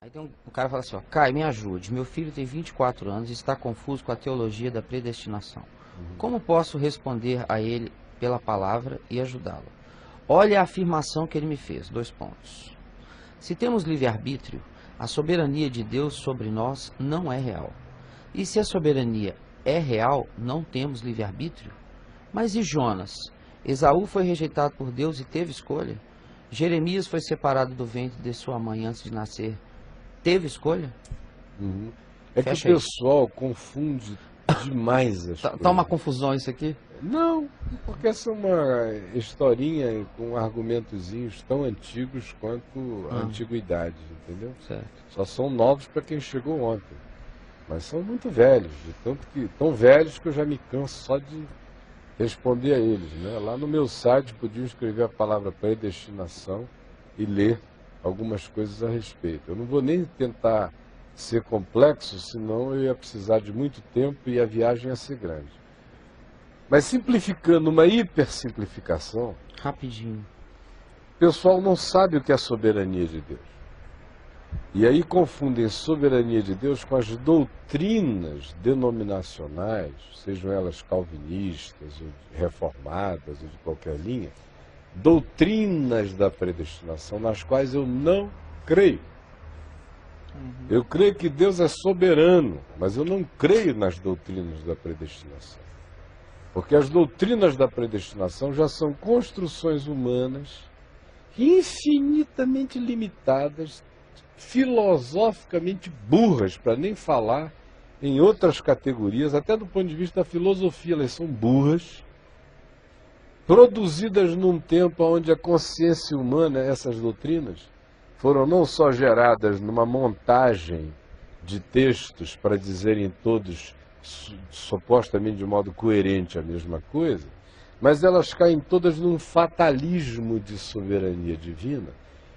Aí tem um cara fala assim, ó, Caio, me ajude, meu filho tem 24 anos e está confuso com a teologia da predestinação. Como posso responder a ele pela palavra e ajudá-lo? Olha a afirmação que ele me fez, 2 pontos. Se temos livre-arbítrio, a soberania de Deus sobre nós não é real. E se a soberania é real, não temos livre-arbítrio? Mas e Jonas? Esaú foi rejeitado por Deus e teve escolha? Jeremias foi separado do ventre de sua mãe antes de nascer. Teve escolha? É que o Fecha aí. pessoal confunde demais as coisas. Tá uma confusão isso aqui? Não, porque essa é uma historinha com argumentozinhos tão antigos quanto a antiguidade, entendeu? Certo. Só são novos para quem chegou ontem. Mas são muito velhos, de tanto que tão velhos que eu já me canso só de responder a eles, né? Lá no meu site podiam escrever a palavra predestinação e ler algumas coisas a respeito. Eu não vou nem tentar ser complexo, senão eu ia precisar de muito tempo e a viagem ia ser grande. Mas simplificando, uma hipersimplificação, Rapidinho. o pessoal não sabe o que é a soberania de Deus. E aí confundem soberania de Deus com as doutrinas denominacionais, sejam elas calvinistas, ou reformadas, ou de qualquer linha, doutrinas da predestinação, nas quais eu não creio. Eu creio que Deus é soberano, mas eu não creio nas doutrinas da predestinação. Porque as doutrinas da predestinação já são construções humanas infinitamente limitadas, filosoficamente burras, para nem falar em outras categorias, até do ponto de vista da filosofia, elas são burras, produzidas num tempo onde a consciência humana, essas doutrinas, foram não só geradas numa montagem de textos para dizerem todos supostamente de modo coerente a mesma coisa, mas elas caem todas num fatalismo de soberania divina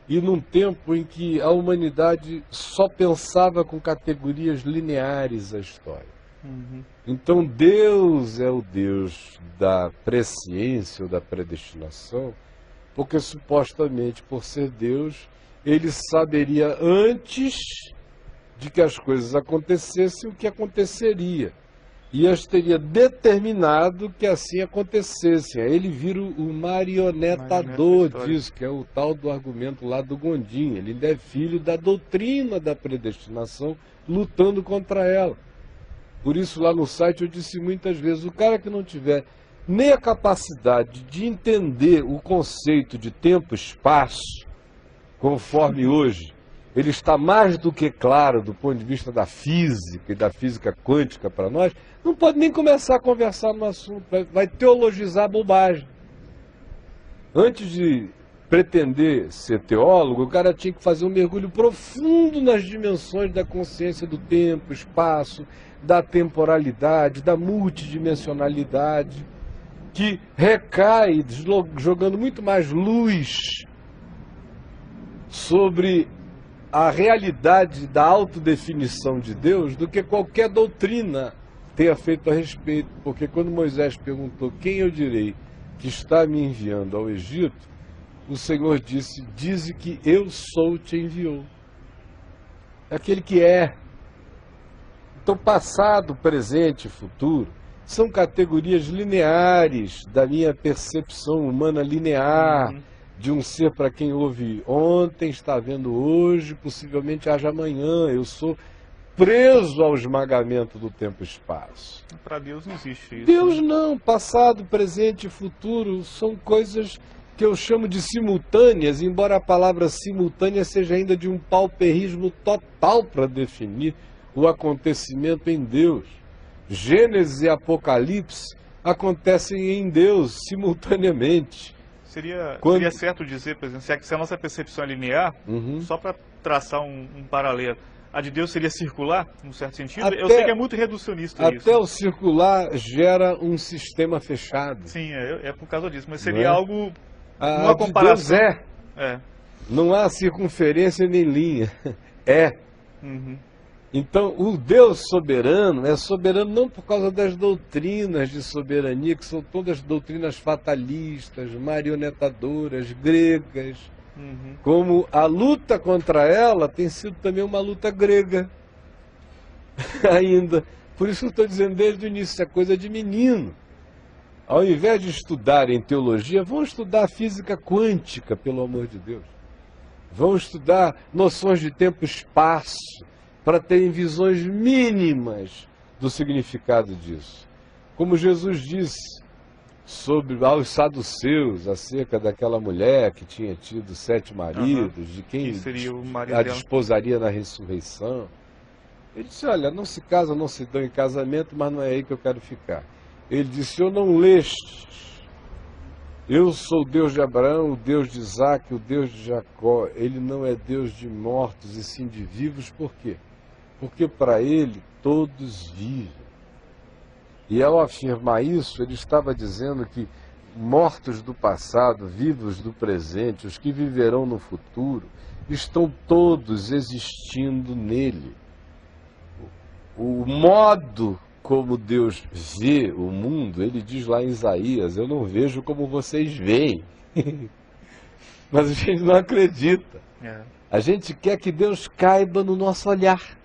e num tempo em que a humanidade só pensava com categorias lineares a história. Então Deus é o Deus da presciência ou da predestinação, porque supostamente, por ser Deus, ele saberia antes de que as coisas acontecessem o que aconteceria. E as teria determinado que assim acontecessem. Aí ele vira o marionetador disso, que é o tal do argumento lá do Gondim. Ele ainda é filho da doutrina da predestinação, lutando contra ela. Por isso lá no site eu disse muitas vezes, o cara que não tiver nem a capacidade de entender o conceito de tempo e espaço, conforme hoje, ele está mais do que claro do ponto de vista da física e da física quântica para nós, não pode nem começar a conversar no assunto, vai teologizar bobagem. Antes de pretender ser teólogo, o cara tinha que fazer um mergulho profundo nas dimensões da consciência do tempo, espaço, da temporalidade, da multidimensionalidade, que recai jogando muito mais luz sobre a realidade da autodefinição de Deus do que qualquer doutrina tenha feito a respeito. Porque quando Moisés perguntou quem eu direi que está me enviando ao Egito, o Senhor disse, dize que eu sou te enviou. É aquele que é. Então passado, presente e futuro são categorias lineares da minha percepção humana linear, de um ser para quem houve ontem, está havendo hoje, possivelmente haja amanhã. Eu sou preso ao esmagamento do tempo e espaço. Para Deus não existe isso. Deus não. Passado, presente e futuro são coisas que eu chamo de simultâneas, embora a palavra simultânea seja ainda de um pauperismo total para definir o acontecimento em Deus. Gênesis e Apocalipse acontecem em Deus simultaneamente. Seria certo dizer, por exemplo, se a nossa percepção é linear, só para traçar um paralelo, a de Deus seria circular, num certo sentido? Eu sei que é muito reducionista isso. Até o circular gera um sistema fechado. Sim, é por causa disso, mas seria algo, uma comparação. Deus não há circunferência nem linha, Então, o Deus soberano é soberano não por causa das doutrinas de soberania, que são todas doutrinas fatalistas, marionetadoras, gregas, como a luta contra ela tem sido também uma luta grega ainda. Por isso que eu estou dizendo desde o início, isso é coisa de menino. Ao invés de estudarem teologia, vão estudar física quântica, pelo amor de Deus. Vão estudar noções de tempo e espaço, para terem visões mínimas do significado disso. Como Jesus disse sobre aos saduceus, acerca daquela mulher que tinha tido 7 maridos, de quem a desposaria na ressurreição. Ele disse, olha, não se casam, não se dão em casamento, mas não é aí que eu quero ficar. Ele disse, eu não lestes, eu sou o Deus de Abraão, o Deus de Isaac, o Deus de Jacó. Ele não é Deus de mortos e sim de vivos, por quê? Porque para ele todos vivem. E ao afirmar isso, ele estava dizendo que mortos do passado, vivos do presente, os que viverão no futuro, estão todos existindo nele. O modo como Deus vê o mundo, ele diz lá em Isaías, eu não vejo como vocês veem. Mas a gente não acredita. A gente quer que Deus caiba no nosso olhar,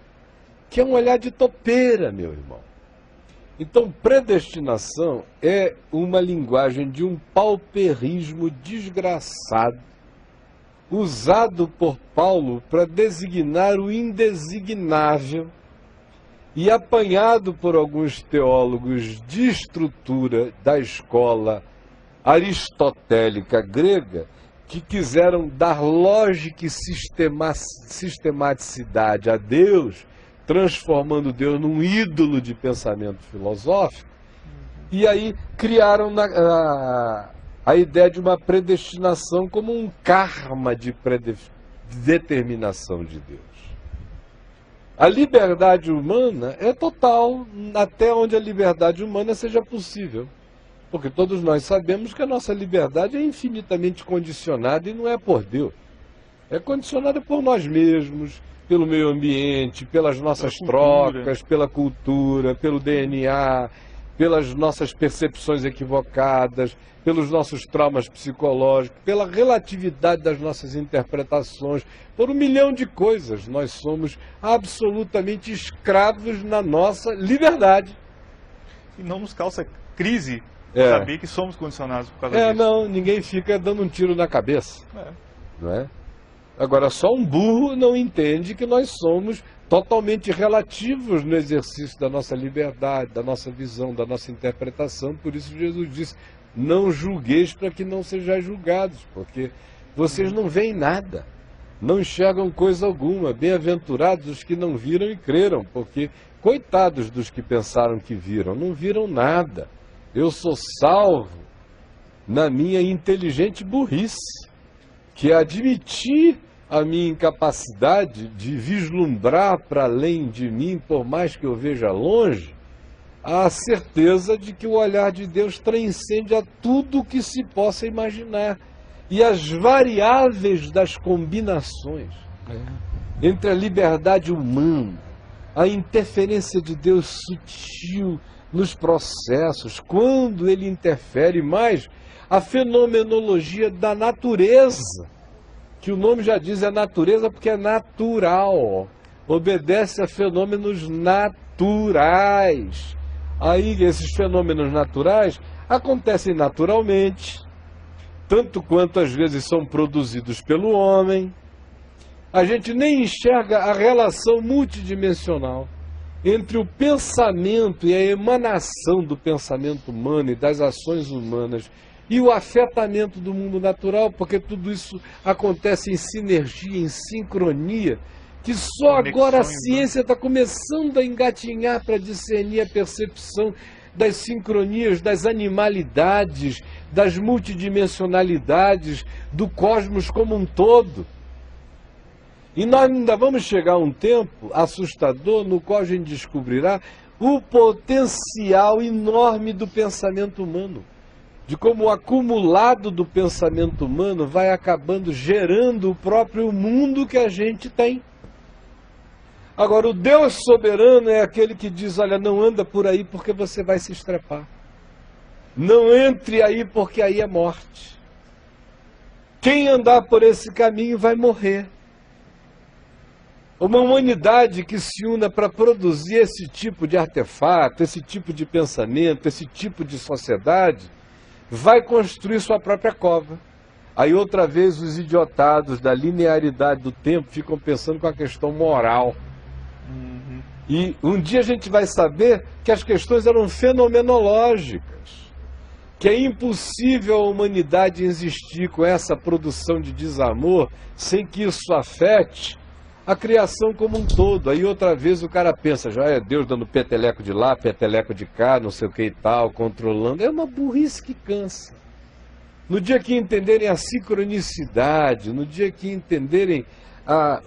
que é um olhar de topeira, meu irmão. Então, predestinação é uma linguagem de um pauperismo desgraçado, usado por Paulo para designar o indesignável e apanhado por alguns teólogos de estrutura da escola aristotélica grega, que quiseram dar lógica e sistematicidade a Deus, transformando Deus num ídolo de pensamento filosófico, e aí criaram a ideia de uma predestinação como um karma de determinação de Deus. A liberdade humana é total, até onde a liberdade humana seja possível. Porque todos nós sabemos que a nossa liberdade é infinitamente condicionada e não é por Deus. É condicionada por nós mesmos, pelo meio ambiente, pelas nossas trocas, pela cultura, pelo DNA, pelas nossas percepções equivocadas, pelos nossos traumas psicológicos, pela relatividade das nossas interpretações, por 1 milhão de coisas. Nós somos absolutamente escravos na nossa liberdade. E não nos causa crise saber que somos condicionados por causa disso. Não, ninguém fica dando um tiro na cabeça. Não é? Agora, só um burro não entende que nós somos totalmente relativos no exercício da nossa liberdade, da nossa visão, da nossa interpretação. Por isso Jesus disse, não julgueis para que não sejais julgados, porque vocês não veem nada, não enxergam coisa alguma. Bem-aventurados os que não viram e creram, porque coitados dos que pensaram que viram, não viram nada. Eu sou salvo na minha inteligente burrice, que é admitir a minha incapacidade de vislumbrar para além de mim, por mais que eu veja longe, a certeza de que o olhar de Deus transcende a tudo o que se possa imaginar. E as variáveis das combinações entre a liberdade humana, a interferência de Deus sutil nos processos, quando ele interfere mais, a fenomenologia da natureza, que o nome já diz, é natureza porque é natural, obedece a fenômenos naturais. Aí esses fenômenos naturais acontecem naturalmente, tanto quanto às vezes são produzidos pelo homem. A gente nem enxerga a relação multidimensional entre o pensamento e a emanação do pensamento humano e das ações humanas e o afetamento do mundo natural, porque tudo isso acontece em sinergia, em sincronia, que só agora a ciência está começando a engatinhar para discernir a percepção das sincronias, das animalidades, das multidimensionalidades, do cosmos como um todo. E nós ainda vamos chegar a um tempo assustador no qual a gente descobrirá o potencial enorme do pensamento humano, de como o acumulado do pensamento humano vai acabando gerando o próprio mundo que a gente tem. Agora, o Deus soberano é aquele que diz, olha, não anda por aí porque você vai se estrepar. Não entre aí porque aí é morte. Quem andar por esse caminho vai morrer. Uma humanidade que se una para produzir esse tipo de artefato, esse tipo de pensamento, esse tipo de sociedade, vai construir sua própria cova. Aí outra vez os idiotados da linearidade do tempo ficam pensando com a questão moral. E um dia a gente vai saber que as questões eram fenomenológicas, que é impossível a humanidade existir com essa produção de desamor sem que isso afete a criação como um todo. Aí outra vez o cara pensa, já é Deus dando peteleco de lá, peteleco de cá, não sei o que e tal, controlando. É uma burrice que cansa. No dia que entenderem a sincronicidade, no dia que entenderem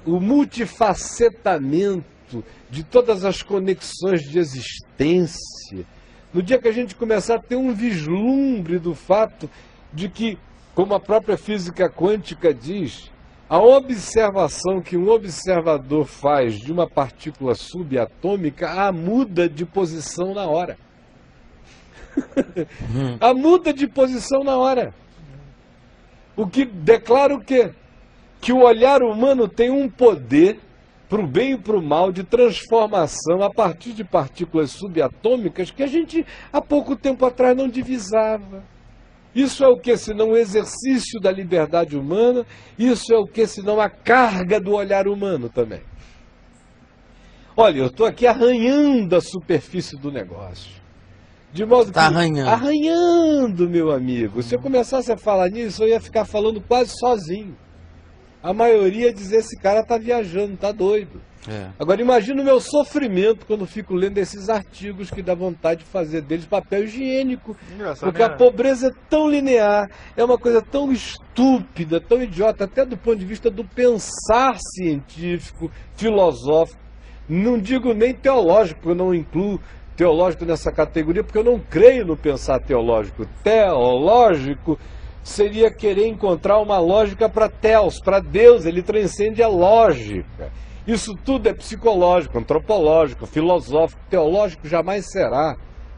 o multifacetamento de todas as conexões de existência, no dia que a gente começar a ter um vislumbre do fato de que, como a própria física quântica diz, a observação que um observador faz de uma partícula subatômica a muda de posição na hora. A muda de posição na hora. O que declara o quê? Que o olhar humano tem um poder, para o bem e para o mal, de transformação a partir de partículas subatômicas que a gente há pouco tempo atrás não divisava. Isso é o que senão o exercício da liberdade humana? Isso é o que senão a carga do olhar humano também? Olha, eu estou aqui arranhando a superfície do negócio. De modo que... Arranhando, meu amigo. Se eu começasse a falar nisso, eu ia ficar falando quase sozinho. A maioria ia dizer, esse cara está viajando, está doido. Agora imagina o meu sofrimento quando fico lendo esses artigos que dá vontade de fazer deles papel higiênico. Porque a pobreza é tão linear, é uma coisa tão estúpida, tão idiota, até do ponto de vista do pensar científico, filosófico. Não digo nem teológico, porque eu não incluo teológico nessa categoria, porque eu não creio no pensar teológico. Teológico seria querer encontrar uma lógica para Theos, para Deus, ele transcende a lógica. Isso tudo é psicológico, antropológico, filosófico, teológico jamais será.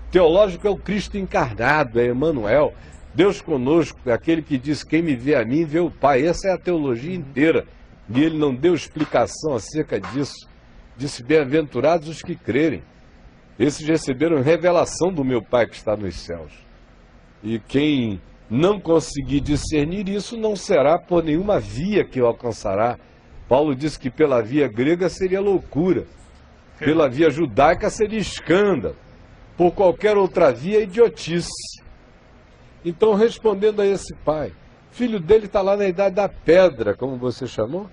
Teológico é o Cristo encarnado, é Emmanuel. Deus conosco, é aquele que diz, quem me vê a mim, vê o Pai. Essa é a teologia inteira. E ele não deu explicação acerca disso. Disse, bem-aventurados os que crerem. Esses receberam revelação do meu Pai que está nos céus. E quem não conseguir discernir isso, não será por nenhuma via que o alcançará. Paulo disse que pela via grega seria loucura, pela via judaica seria escândalo, por qualquer outra via idiotice. Então, respondendo a esse pai, filho dele está lá na idade da pedra, como você chamou?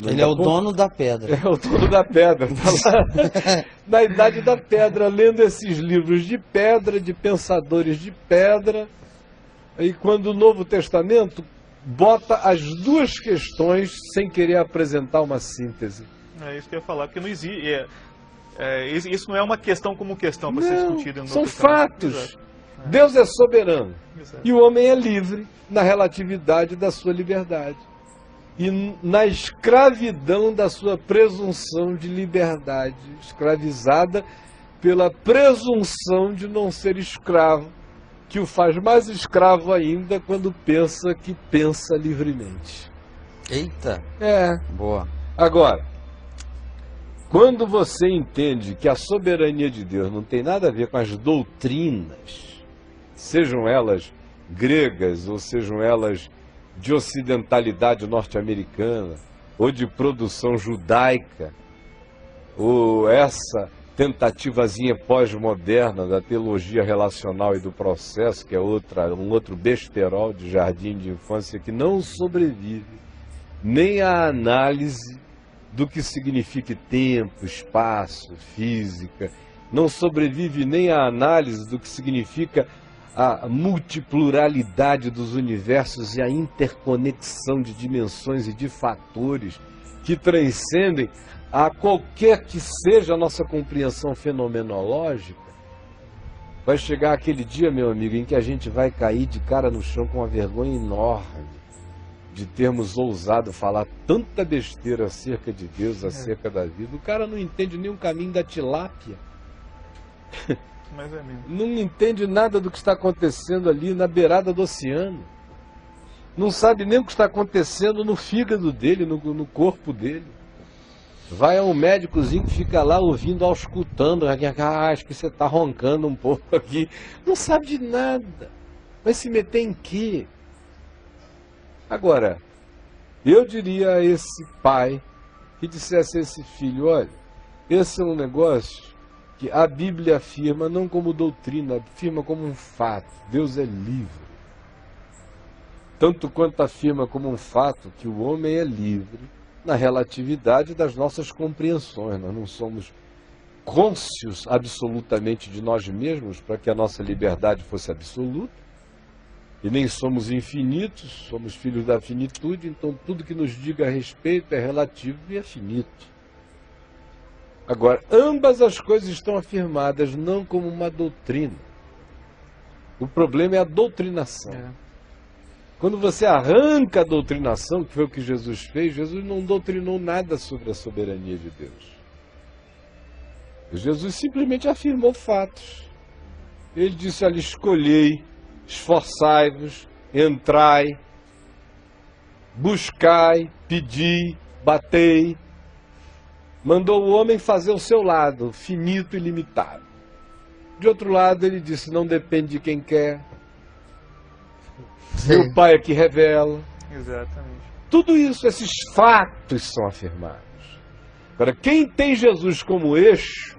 Ele é o dono da pedra. É o dono da pedra, está lá na idade da pedra, lendo esses livros de pedra, de pensadores de pedra. E quando o Novo Testamento bota as duas questões sem querer apresentar uma síntese. É isso que eu ia falar, porque não existe. Isso não é uma questão como questão para ser discutida no Novo Testamento. São fatos. Exato. Deus é soberano. Exato. E o homem é livre na relatividade da sua liberdade. E na escravidão da sua presunção de liberdade, escravizada pela presunção de não ser escravo, que o faz mais escravo ainda quando pensa que pensa livremente. Eita! Boa. Agora, quando você entende que a soberania de Deus não tem nada a ver com as doutrinas, sejam elas gregas ou sejam elas de ocidentalidade norte-americana, ou de produção judaica, ou essa tentativazinha pós-moderna da teologia relacional e do processo, que é um outro besterol de jardim de infância que não sobrevive nem à análise do que significa tempo, espaço, física, não sobrevive nem à análise do que significa a multipluralidade dos universos e a interconexão de dimensões e de fatores que transcendem a qualquer que seja a nossa compreensão fenomenológica. Vai chegar aquele dia, meu amigo, em que a gente vai cair de cara no chão com uma vergonha enorme de termos ousado falar tanta besteira acerca de Deus, acerca da vida. O cara não entende nem o caminho da tilápia. Mas é mesmo. Não entende nada do que está acontecendo ali na beirada do oceano. não sabe nem o que está acontecendo no fígado dele, no corpo dele. Vai a um médicozinho que fica lá ouvindo, auscultando, acho que você está roncando um pouco aqui. Não sabe de nada. Vai se meter em quê? Agora, eu diria a esse pai que dissesse a esse filho, olha, esse é um negócio que a Bíblia afirma não como doutrina, afirma como um fato. Deus é livre. Tanto quanto afirma como um fato que o homem é livre na relatividade das nossas compreensões. Nós não somos cônscios absolutamente de nós mesmos para que a nossa liberdade fosse absoluta. E nem somos infinitos, somos filhos da finitude, então tudo que nos diga a respeito é relativo e é finito. Agora, ambas as coisas estão afirmadas não como uma doutrina. O problema é a doutrinação. Quando você arranca a doutrinação, que foi o que Jesus fez, Jesus não doutrinou nada sobre a soberania de Deus. Jesus simplesmente afirmou fatos. Ele disse, olha, escolhei, esforçai-vos, entrai, buscai, pedi, batei. Mandou o homem fazer o seu lado, finito e limitado. De outro lado, ele disse, não depende de quem quer. Meu Pai é que revela. Exatamente. Tudo isso, esses fatos são afirmados. Agora, quem tem Jesus como eixo,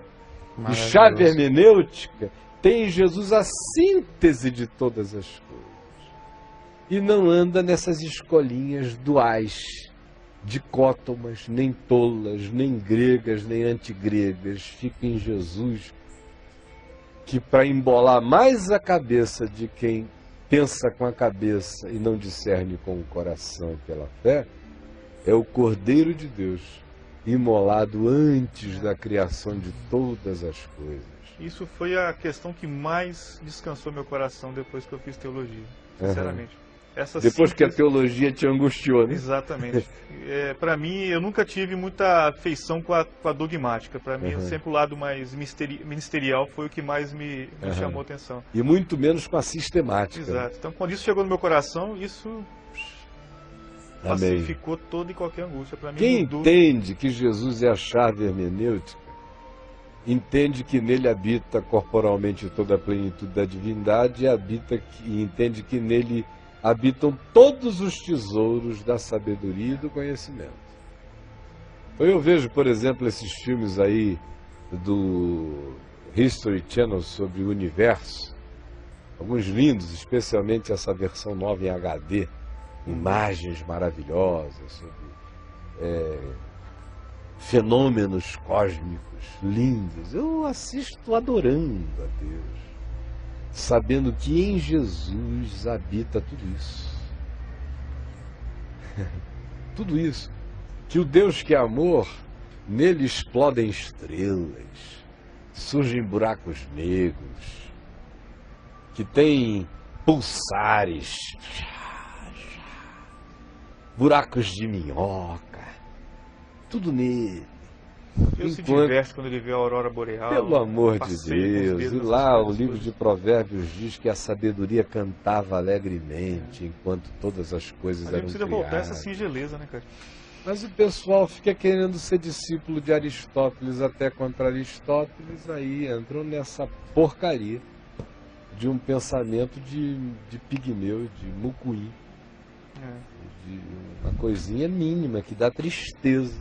de chave hermenêutica, tem em Jesus a síntese de todas as coisas. E não anda nessas escolinhas duais, dicótomas, nem tolas, nem gregas, nem antigregas. Fica em Jesus, que para embolar mais a cabeça de quem pensa com a cabeça e não discerne com o coração pela fé, é o Cordeiro de Deus, imolado antes da criação de todas as coisas. Isso foi a questão que mais descansou meu coração depois que eu fiz teologia, sinceramente. Depois que a teologia te angustiou, né? Exatamente. Para mim, eu nunca tive muita afeição com a dogmática. Para mim, sempre o lado mais ministerial foi o que mais me chamou a atenção. E muito menos com a sistemática. Exato. Então, quando isso chegou no meu coração, isso pacificou toda e qualquer angústia. Para mim, quem entende que Jesus é a chave hermenêutica, entende que nele habita corporalmente toda a plenitude da divindade e entende que nele habitam todos os tesouros da sabedoria e do conhecimento. Então eu vejo, por exemplo, esses filmes aí do History Channel sobre o universo, alguns lindos, especialmente essa versão nova em HD, imagens maravilhosas sobre fenômenos cósmicos lindos. Eu assisto adorando a Deus, sabendo que em Jesus habita tudo isso. Tudo isso. Que o Deus que é amor, nele explodem estrelas, surgem buracos negros, que tem pulsares, buracos de minhoca, tudo nele. Deus se diverte quando ele vê a aurora boreal. Pelo amor de Deus. E lá o livro de Provérbios diz que a sabedoria cantava alegremente enquanto todas as coisas eram criadas. Precisa voltar essa singeleza, né, cara? Mas o pessoal fica querendo ser discípulo de Aristóteles até contra Aristóteles, aí entram nessa porcaria de um pensamento de pigmeu, de mucuí. De uma coisinha mínima que dá tristeza.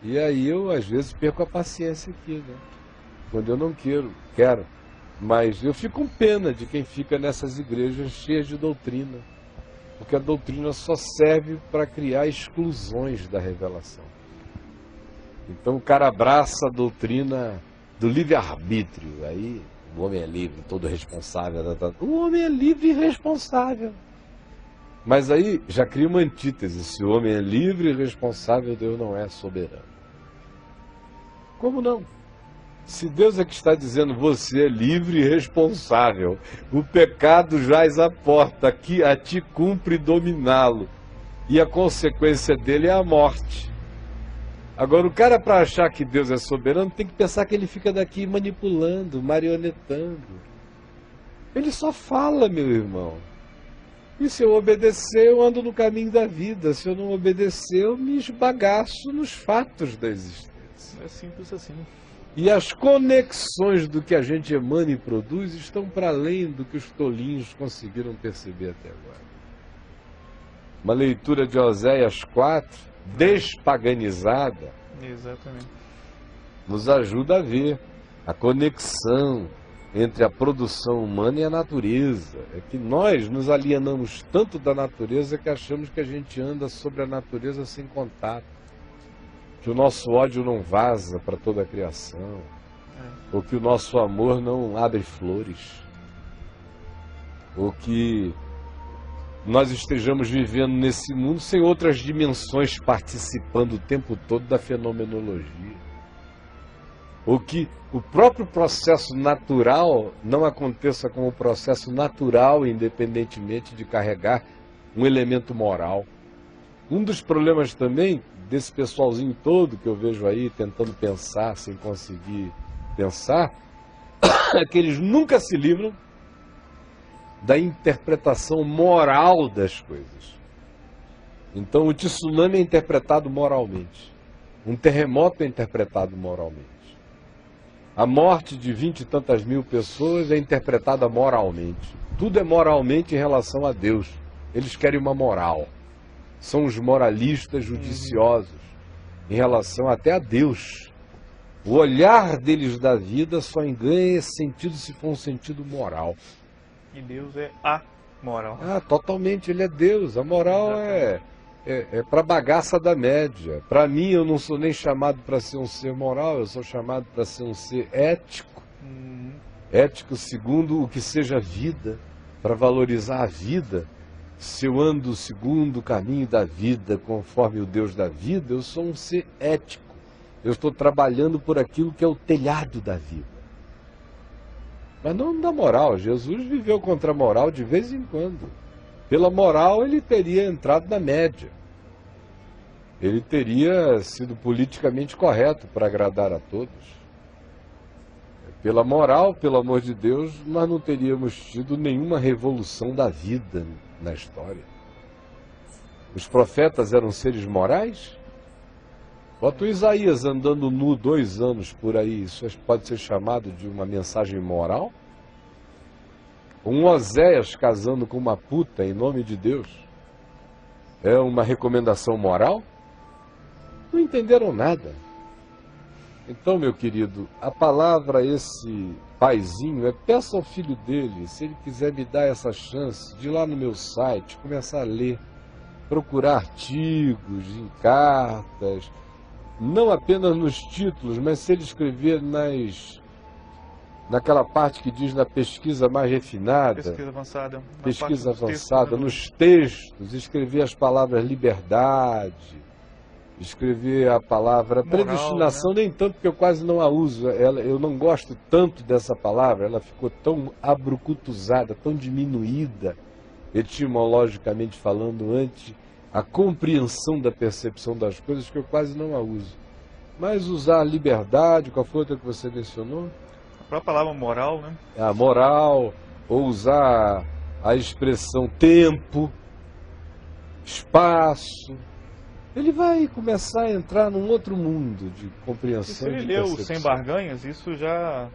E aí eu, às vezes, perco a paciência aqui, né? Quando eu não quero. Mas eu fico com pena de quem fica nessas igrejas cheias de doutrina. Porque a doutrina só serve para criar exclusões da revelação. Então o cara abraça a doutrina do livre-arbítrio. Aí o homem é livre, todo responsável. O homem é livre e responsável. Mas aí já cria uma antítese. Se o homem é livre e responsável, Deus não é soberano. Como não? Se Deus é que está dizendo você é livre e responsável, o pecado jaz à porta, aqui a ti cumpre dominá-lo, e a consequência dele é a morte. Agora o cara, para achar que Deus é soberano, tem que pensar que ele fica daqui manipulando, marionetando. Ele só fala, meu irmão. E se eu obedecer, eu ando no caminho da vida. Se eu não obedecer, eu me esbagaço nos fatos da existência. É simples assim. E as conexões do que a gente emana e produz estão para além do que os tolinhos conseguiram perceber até agora. Uma leitura de Oséias 4, despaganizada, exatamente, nos ajuda a ver a conexão entre a produção humana e a natureza. É que nós nos alienamos tanto da natureza que achamos que a gente anda sobre a natureza sem contato, que o nosso ódio não vaza para toda a criação, ou que o nosso amor não abre flores, ou que nós estejamos vivendo nesse mundo sem outras dimensões participando o tempo todo da fenomenologia. Ou que o próprio processo natural não aconteça como o processo natural, independentemente de carregar um elemento moral. Um dos problemas também desse pessoalzinho todo que eu vejo aí tentando pensar sem conseguir pensar, é que eles nunca se livram da interpretação moral das coisas. Então o tsunami é interpretado moralmente. Um terremoto é interpretado moralmente. A morte de 20 e tantas mil pessoas é interpretada moralmente. Tudo é moralmente em relação a Deus. Eles querem uma moral. São os moralistas judiciosos em relação até a Deus. O olhar deles da vida só ganha sentido se for um sentido moral. E Deus é a moral. Ah, totalmente, ele é Deus. A moral é para bagaça da média. Para mim, eu não sou nem chamado para ser um ser moral, eu sou chamado para ser um ser ético. Ético segundo o que seja vida, para valorizar a vida. Se eu ando segundo o caminho da vida, conforme o Deus da vida, eu sou um ser ético. Eu estou trabalhando por aquilo que é o telhado da vida. Mas não da moral. Jesus viveu contra a moral de vez em quando. Pela moral, ele teria entrado na média. Ele teria sido politicamente correto para agradar a todos. Pela moral, pelo amor de Deus, nós não teríamos tido nenhuma revolução da vida na história. Os profetas eram seres morais? Bota o Isaías andando nu 2 anos por aí, isso pode ser chamado de uma mensagem moral? Um Oséias casando com uma puta em nome de Deus é uma recomendação moral? Não entenderam nada. Então, meu querido, a palavra a esse paizinho é: peça ao filho dele, se ele quiser me dar essa chance, de ir lá no meu site, começar a ler, procurar artigos, em cartas, não apenas nos títulos, mas se ele escrever naquela parte que diz na pesquisa mais refinada, pesquisa avançada, nos textos, escrever as palavras liberdade, escrever a palavra moral, predestinação, né? Nem tanto, porque eu quase não a uso. Eu não gosto tanto dessa palavra, ela ficou tão abrucutuzada, tão diminuída, etimologicamente falando, ante a compreensão da percepção das coisas, que eu quase não a uso. Mas usar liberdade, qual foi outra que você mencionou? A própria palavra moral, né? A moral, ou usar a expressão tempo, espaço. Ele vai começar a entrar num outro mundo de compreensão. Se ele leu Sem Barganhas, isso já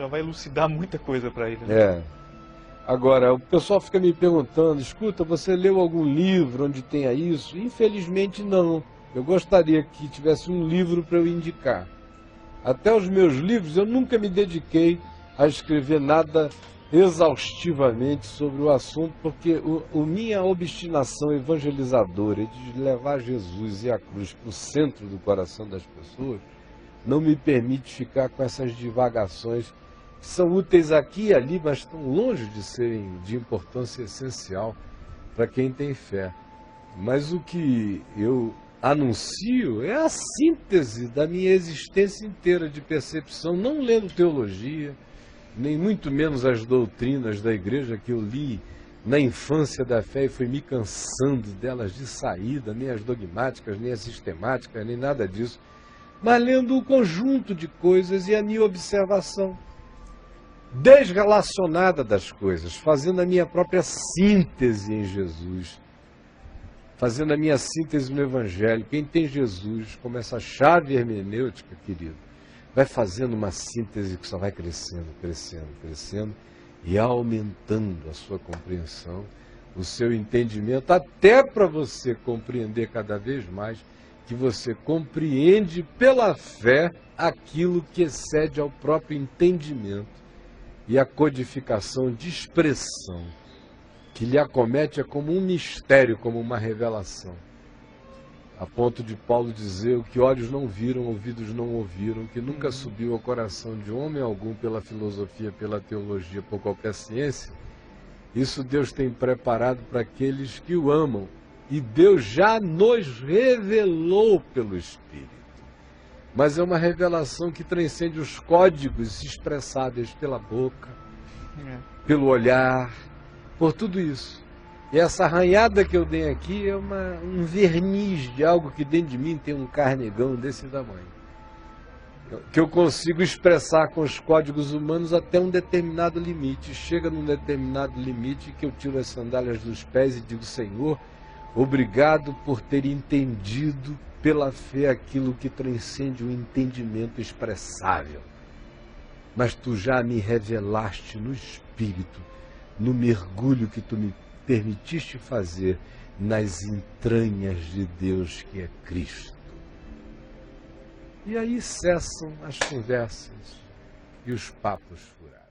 vai elucidar muita coisa para ele. Né? Agora, o pessoal fica me perguntando: escuta, você leu algum livro onde tenha isso? Infelizmente não. Eu gostaria que tivesse um livro para eu indicar. Até os meus livros, eu nunca me dediquei a escrever nada exaustivamente sobre o assunto, porque minha obstinação evangelizadora de levar Jesus e a cruz para o centro do coração das pessoas não me permite ficar com essas divagações que são úteis aqui e ali, mas estão longe de serem de importância essencial para quem tem fé. Mas o que eu anuncio é a síntese da minha existência inteira de percepção, não lendo teologia, nem muito menos as doutrinas da igreja que eu li na infância da fé e fui me cansando delas de saída, nem as dogmáticas, nem as sistemáticas, nem nada disso, mas lendo o conjunto de coisas e a minha observação. desrelacionada das coisas, fazendo a minha própria síntese em Jesus, fazendo a minha síntese no Evangelho. Quem tem Jesus, como essa chave hermenêutica, querido, vai fazendo uma síntese que só vai crescendo, crescendo, crescendo e aumentando a sua compreensão, o seu entendimento, até para você compreender cada vez mais que você compreende pela fé aquilo que excede ao próprio entendimento. E a codificação de expressão que lhe acomete é como um mistério, como uma revelação. A ponto de Paulo dizer: o que olhos não viram, ouvidos não ouviram, que nunca subiu ao coração de homem algum pela filosofia, pela teologia, por qualquer ciência, isso Deus tem preparado para aqueles que o amam. E Deus já nos revelou pelo Espírito. Mas é uma revelação que transcende os códigos expressáveis pela boca, pelo olhar, por tudo isso. E essa arranhada que eu dei aqui é um verniz de algo que dentro de mim tem um carnegão desse tamanho. Que eu consigo expressar com os códigos humanos até um determinado limite. Chega num determinado limite que eu tiro as sandálias dos pés e digo: Senhor, obrigado por ter entendido pela fé aquilo que transcende o entendimento expressável. Mas tu já me revelaste no Espírito, no mergulho que tu me permitiste fazer nas entranhas de Deus, que é Cristo. E aí cessam as conversas e os papos furados.